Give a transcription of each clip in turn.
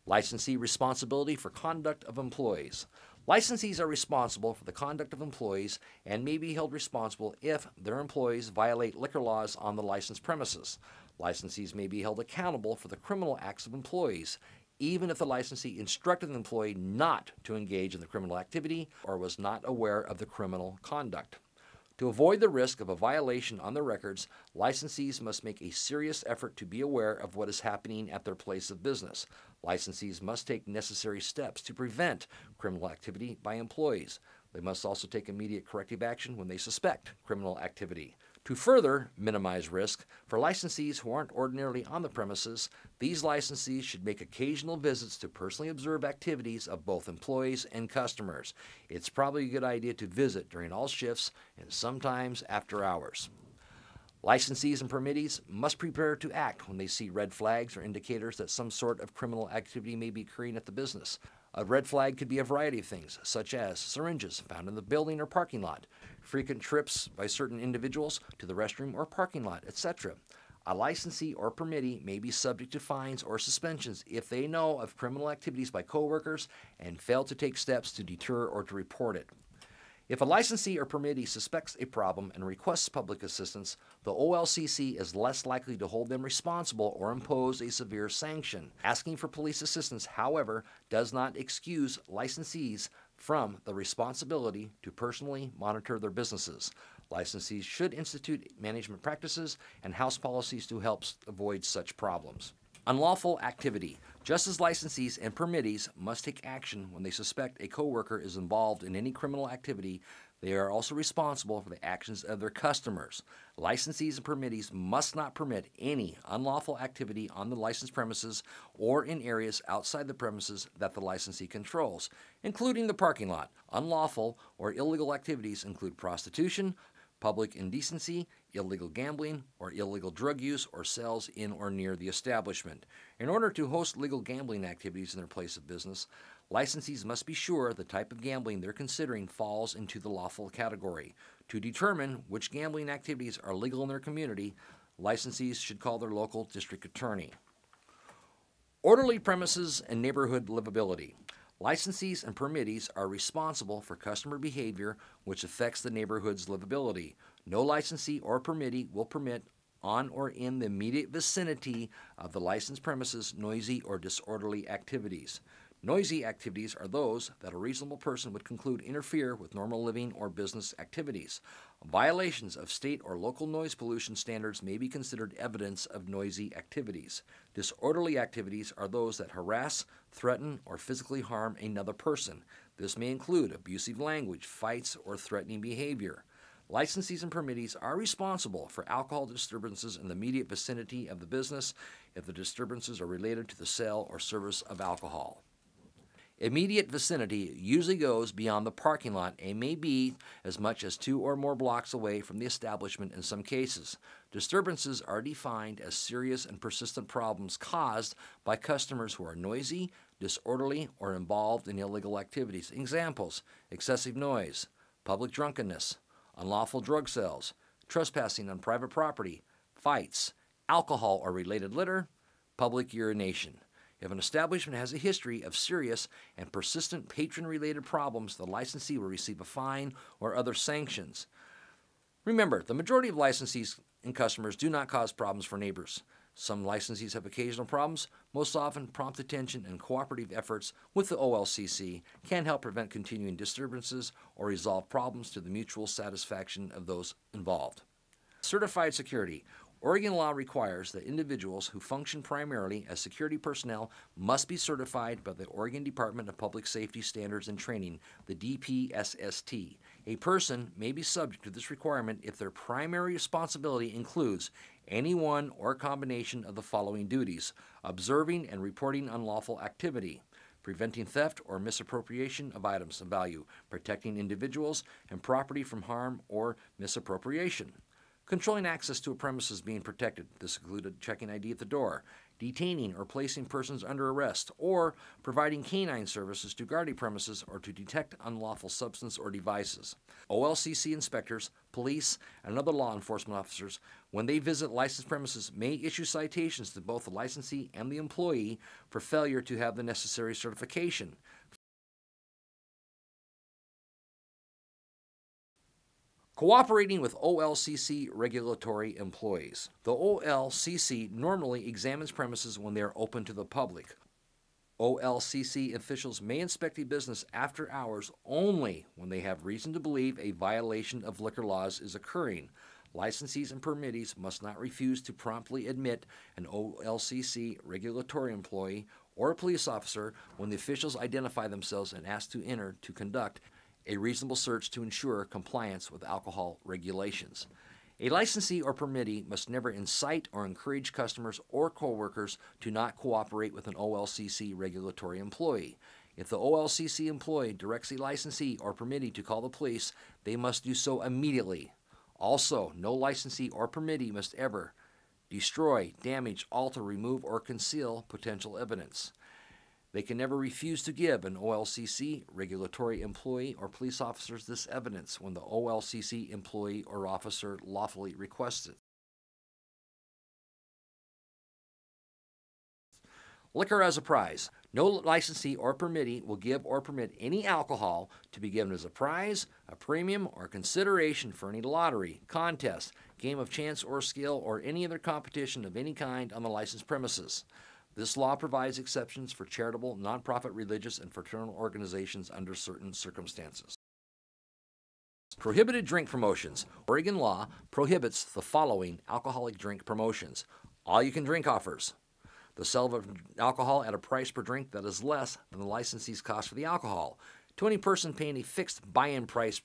Licensee responsibility for conduct of employees. Licensees are responsible for the conduct of employees and may be held responsible if their employees violate liquor laws on the licensed premises. Licensees may be held accountable for the criminal acts of employees, even if the licensee instructed the employee not to engage in the criminal activity or was not aware of the criminal conduct. To avoid the risk of a violation on their records, licensees must make a serious effort to be aware of what is happening at their place of business. Licensees must take necessary steps to prevent criminal activity by employees. They must also take immediate corrective action when they suspect criminal activity. To further minimize risk, for licensees who aren't ordinarily on the premises, these licensees should make occasional visits to personally observe activities of both employees and customers. It's probably a good idea to visit during all shifts and sometimes after hours. Licensees and permittees must prepare to act when they see red flags or indicators that some sort of criminal activity may be occurring at the business. A red flag could be a variety of things, such as syringes found in the building or parking lot, frequent trips by certain individuals to the restroom or parking lot, etc. A licensee or permittee may be subject to fines or suspensions if they know of criminal activities by coworkers and fail to take steps to deter or to report it. If a licensee or permittee suspects a problem and requests public assistance, the OLCC is less likely to hold them responsible or impose a severe sanction. Asking for police assistance, however, does not excuse licensees from the responsibility to personally monitor their businesses. Licensees should institute management practices and house policies to help avoid such problems. Unlawful activity. Just as licensees and permittees must take action when they suspect a coworker is involved in any criminal activity, they are also responsible for the actions of their customers. Licensees and permittees must not permit any unlawful activity on the licensed premises or in areas outside the premises that the licensee controls, including the parking lot. Unlawful or illegal activities include prostitution, public indecency, illegal gambling, or illegal drug use or sales in or near the establishment. In order to host legal gambling activities in their place of business, licensees must be sure the type of gambling they're considering falls into the lawful category. To determine which gambling activities are legal in their community, licensees should call their local district attorney. Orderly premises and neighborhood livability. Licensees and permittees are responsible for customer behavior which affects the neighborhood's livability. No licensee or permittee will permit on or in the immediate vicinity of the licensed premises noisy or disorderly activities. Noisy activities are those that a reasonable person would conclude interfere with normal living or business activities. Violations of state or local noise pollution standards may be considered evidence of noisy activities. Disorderly activities are those that harass, threaten, or physically harm another person. This may include abusive language, fights, or threatening behavior. Licensees and permittees are responsible for alcohol disturbances in the immediate vicinity of the business if the disturbances are related to the sale or service of alcohol. Immediate vicinity usually goes beyond the parking lot and may be as much as 2 or more blocks away from the establishment in some cases. Disturbances are defined as serious and persistent problems caused by customers who are noisy, disorderly, or involved in illegal activities. Examples: excessive noise, public drunkenness, unlawful drug sales, trespassing on private property, fights, alcohol or related litter, public urination. If an establishment has a history of serious and persistent patron-related problems, the licensee will receive a fine or other sanctions. Remember, the majority of licensees and customers do not cause problems for neighbors. Some licensees have occasional problems. Most often, prompt attention and cooperative efforts with the OLCC can help prevent continuing disturbances or resolve problems to the mutual satisfaction of those involved. Certified security. Oregon law requires that individuals who function primarily as security personnel must be certified by the Oregon Department of Public Safety Standards and Training, the DPSST. A person may be subject to this requirement if their primary responsibility includes any one or combination of the following duties: observing and reporting unlawful activity, preventing theft or misappropriation of items of value, protecting individuals and property from harm or misappropriation, controlling access to a premises being protected. This included checking ID at the door, detaining or placing persons under arrest, or providing canine services to guard a premises or to detect unlawful substance or devices. OLCC inspectors, police, and other law enforcement officers, when they visit licensed premises, may issue citations to both the licensee and the employee for failure to have the necessary certification. Cooperating with OLCC regulatory employees. The OLCC normally examines premises when they are open to the public. OLCC officials may inspect a business after hours only when they have reason to believe a violation of liquor laws is occurring. Licensees and permittees must not refuse to promptly admit an OLCC regulatory employee or a police officer when the officials identify themselves and ask to enter to conduct a reasonable search to ensure compliance with alcohol regulations. A licensee or permittee must never incite or encourage customers or coworkers to not cooperate with an OLCC regulatory employee. If the OLCC employee directs a licensee or permittee to call the police, they must do so immediately. Also, no licensee or permittee must ever destroy, damage, alter, remove, or conceal potential evidence. They can never refuse to give an OLCC regulatory employee or police officers this evidence when the OLCC employee or officer lawfully requests it. Liquor as a prize. No licensee or permittee will give or permit any alcohol to be given as a prize, a premium, or consideration for any lottery, contest, game of chance or skill, or any other competition of any kind on the licensed premises. This law provides exceptions for charitable, nonprofit, religious, and fraternal organizations under certain circumstances. Prohibited drink promotions. Oregon law prohibits the following alcoholic drink promotions: all-you-can-drink offers, the sale of alcohol at a price per drink that is less than the licensee's cost for the alcohol, to any person paying a fixed buy-in price,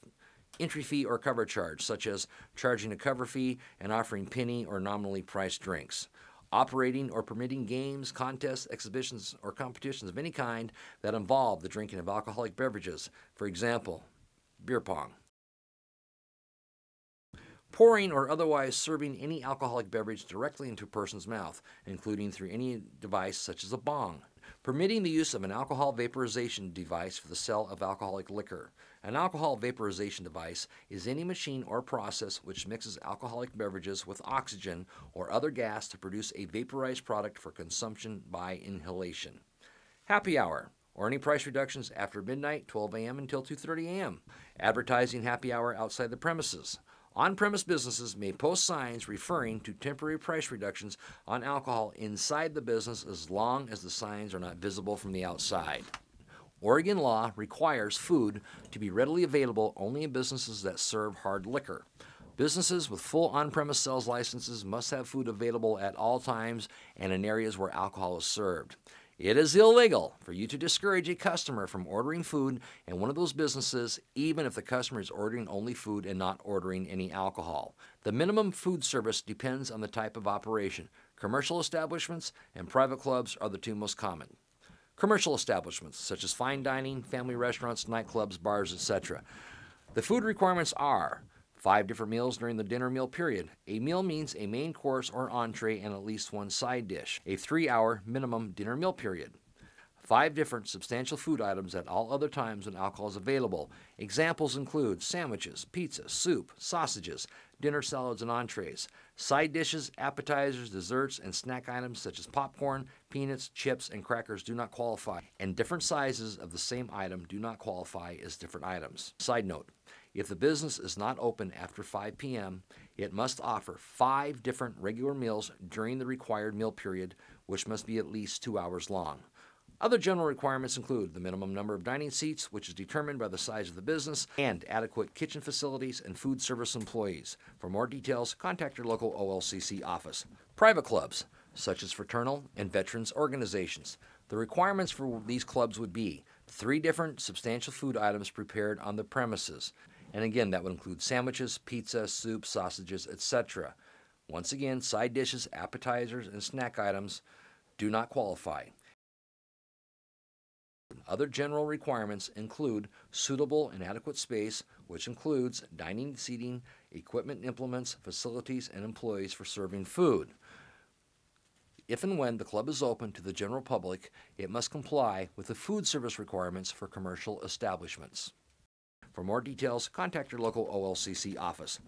entry fee, or cover charge, such as charging a cover fee and offering penny or nominally priced drinks. Operating or permitting games, contests, exhibitions, or competitions of any kind that involve the drinking of alcoholic beverages, for example, beer pong. Pouring or otherwise serving any alcoholic beverage directly into a person's mouth, including through any device such as a bong. Permitting the use of an alcohol vaporization device for the sale of alcoholic liquor. An alcohol vaporization device is any machine or process which mixes alcoholic beverages with oxygen or other gas to produce a vaporized product for consumption by inhalation. Happy hour, or any price reductions after midnight, 12 a.m. until 2:30 a.m. Advertising happy hour outside the premises. On-premise businesses may post signs referring to temporary price reductions on alcohol inside the business as long as the signs are not visible from the outside. Oregon law requires food to be readily available only in businesses that serve hard liquor. Businesses with full on-premise sales licenses must have food available at all times and in areas where alcohol is served. It is illegal for you to discourage a customer from ordering food in one of those businesses, even if the customer is ordering only food and not ordering any alcohol. The minimum food service depends on the type of operation. Commercial establishments and private clubs are the two most common. Commercial establishments, such as fine dining, family restaurants, nightclubs, bars, etc. The food requirements are 5 different meals during the dinner meal period. A meal means a main course or entree and at least one side dish. A 3-hour minimum dinner meal period. 5 different substantial food items at all other times when alcohol is available. Examples include sandwiches, pizza, soup, sausages, dinner salads and entrees. Side dishes, appetizers, desserts, and snack items such as popcorn, peanuts, chips, and crackers do not qualify, and different sizes of the same item do not qualify as different items. Side note: if the business is not open after 5 p.m., it must offer 5 different regular meals during the required meal period, which must be at least 2 hours long. Other general requirements include the minimum number of dining seats, which is determined by the size of the business, and adequate kitchen facilities and food service employees. For more details, contact your local OLCC office. Private clubs, such as fraternal and veterans organizations. The requirements for these clubs would be 3 different substantial food items prepared on the premises. And again, that would include sandwiches, pizza, soup, sausages, etc. Once again, side dishes, appetizers, and snack items do not qualify. Other general requirements include suitable and adequate space, which includes dining, seating, equipment, implements, facilities, and employees for serving food. If and when the club is open to the general public, it must comply with the food service requirements for commercial establishments. For more details, contact your local OLCC office.